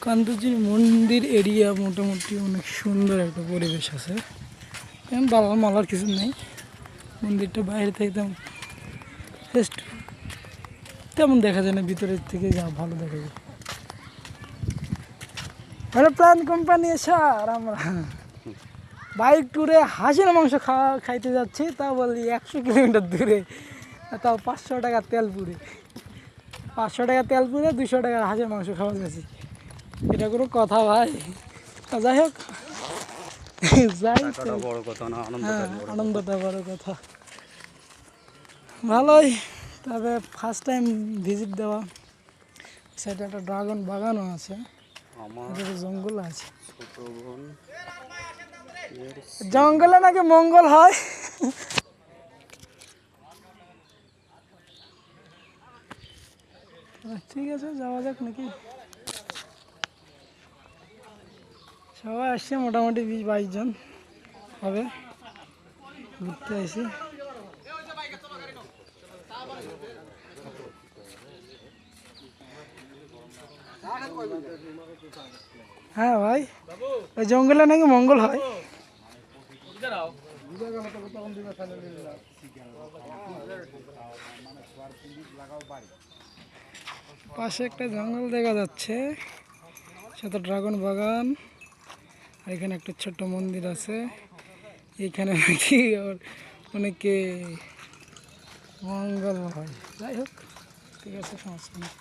কান্তজির মন্দির এরিয়া মোটামুটি অনেক সুন্দর একটা পরিবেশ আছে, বালার মালার কিছু নেই। মন্দিরটা বাইরে থেকে জাস্ট তেমন দেখা যায় না, ভিতরের থেকে যা ভালো দেখা যায়। প্ল্যান কোম্পানি স্যার, আমরা বাইক ট্যুরে হাঁসের মাংস খাইতে যাচ্ছি, তা বলি 100 কিলোমিটার দূরে, তাও 500 টাকা তেল পুরে, 500 টাকা তেল পুরে 200 টাকার হাঁসের মাংস খাওয়া যাচ্ছে। এটা কোনো কথা ভাই? যাই হোক, আনন্দটা বড় কথা। ভালোই, তবে ফার্স্ট টাইম ভিজিট দেওয়া। সেটা একটা ড্রাগন বাগানও আছে, জঙ্গল আছে। জঙ্গলে নাকি মঙ্গল হয়। ঠিক আছে, যাওয়া যাক নাকি। সবাই আসছে মোটামুটি 20-22 জন হবে, ঘুরতে আসি। হ্যাঁ ভাই, ওই জঙ্গলে নাকি মঙ্গল হয়। পাশে একটা জঙ্গল দেখা যাচ্ছে, সাথে ড্রাগন বাগান, আর এখানে একটা ছোট্ট মন্দির আছে। এখানে নাকি অনেকে মঙ্গল হয়। যাই হোক, ঠিক আছে, সমস্যা নেই।